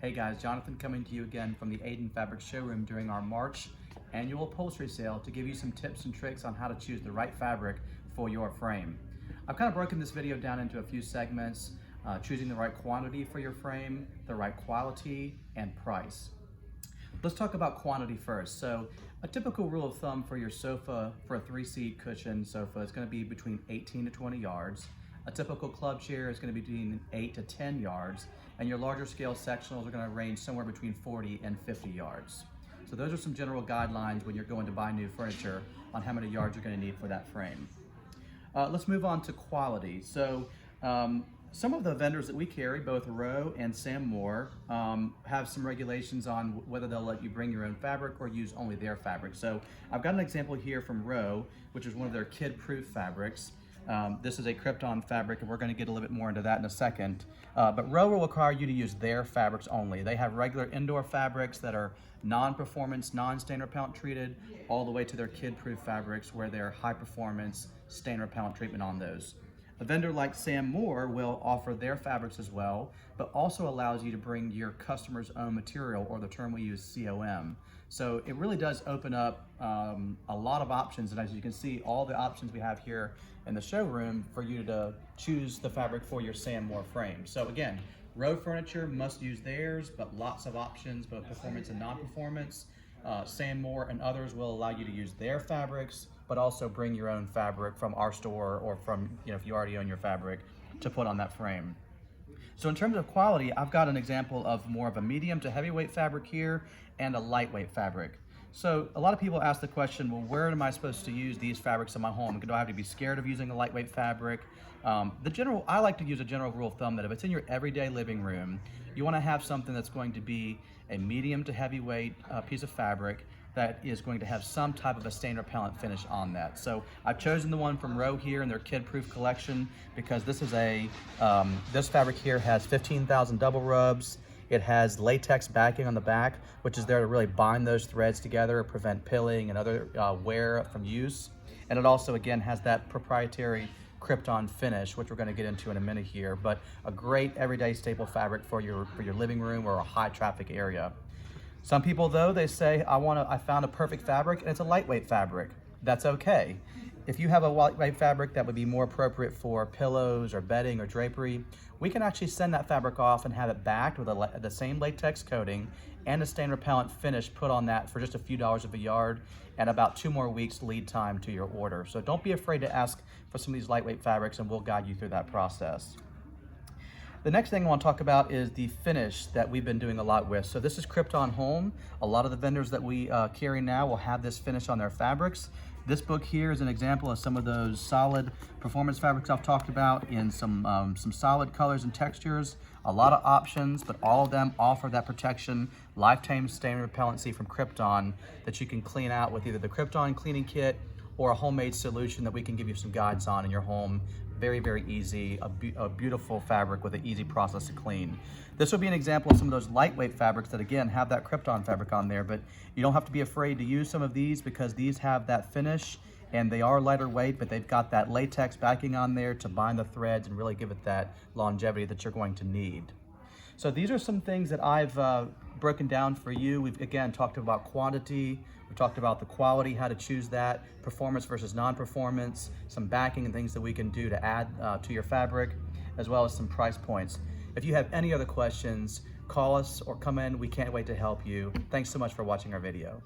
Hey guys, Jonathan coming to you again from the Aiden Fabric Showroom during our March annual upholstery sale to give you some tips and tricks on how to choose the right fabric for your frame. I've kind of broken this video down into a few segments, choosing the right quantity for your frame, the right quality, and price. Let's talk about quantity first. So a typical rule of thumb for your sofa, for a 3-seat cushion sofa, is going to be between 18 to 20 yards. A typical club chair is going to be between 8 to 10 yards, and your larger scale sectionals are going to range somewhere between 40 and 50 yards. So those are some general guidelines when you're going to buy new furniture on how many yards you're going to need for that frame. Let's move on to quality. So some of the vendors that we carry, both Rowe and Sam Moore, have some regulations on whether they'll let you bring your own fabric or use only their fabric. So I've got an example here from Rowe, which is one of their kid-proof fabrics. This is a Krypton fabric, and we're going to get a little bit more into that in a second. But Rowe will require you to use their fabrics only. They have regular indoor fabrics that are non-performance, non-stain repellent treated, all the way to their kid-proof fabrics where they're high-performance stain repellent treatment on those. A vendor like Sam Moore will offer their fabrics as well, but also allows you to bring your customer's own material, or the term we use, COM. So it really does open up a lot of options, and as you can see, all the options we have here in the showroom for you to choose the fabric for your Sam Moore frame. So again, Rowe Furniture must use theirs, but lots of options, both performance and non-performance. Sam Moore and others will allow you to use their fabrics, but also bring your own fabric from our store, or from, if you already own your fabric, to put on that frame. So in terms of quality, I've got an example of more of a medium to heavyweight fabric here and a lightweight fabric. So a lot of people ask the question, well, where am I supposed to use these fabrics in my home? Do I have to be scared of using a lightweight fabric? I like to use a general rule of thumb that if it's in your everyday living room, you want to have something that's going to be a medium to heavyweight piece of fabric that is going to have some type of a stain repellent finish on that. So I've chosen the one from Rowe here in their kid-proof collection because this is this fabric here has 15,000 double rubs. It has latex backing on the back, which is there to really bind those threads together, prevent pilling and other wear from use. And it also, again, has that proprietary Krypton finish, which we're going to get into in a minute here, but a great everyday staple fabric for your living room or a high traffic area. Some people, though, they say, I found a perfect fabric and it's a lightweight fabric. That's okay. If you have a lightweight fabric that would be more appropriate for pillows or bedding or drapery, we can actually send that fabric off and have it backed with the same latex coating and a stain repellent finish put on that for just a few dollars a yard, and about 2 more weeks lead time to your order. So don't be afraid to ask for some of these lightweight fabrics, and we'll guide you through that process. The next thing I want to talk about is the finish that we've been doing a lot with. So this is Krypton Home. A lot of the vendors that we carry now will have this finish on their fabrics. This book here is an example of some of those solid performance fabrics I've talked about in some solid colors and textures. A lot of options, but all of them offer that protection, lifetime stain repellency from Krypton that you can clean out with either the Krypton cleaning kit or a homemade solution that we can give you some guides on in your home. Very, very easy, a beautiful fabric with an easy process to clean. This will be an example of some of those lightweight fabrics that, again, have that Krypton fabric on there, but you don't have to be afraid to use some of these because these have that finish and they are lighter weight, but they've got that latex backing on there to bind the threads and really give it that longevity that you're going to need. So these are some things that I've broken down for you. We've, again, talked about quantity. We talked about the quality, how to choose that, performance versus non-performance, some backing and things that we can do to add to your fabric, as well as some price points. If you have any other questions, call us or come in. We can't wait to help you. Thanks so much for watching our video.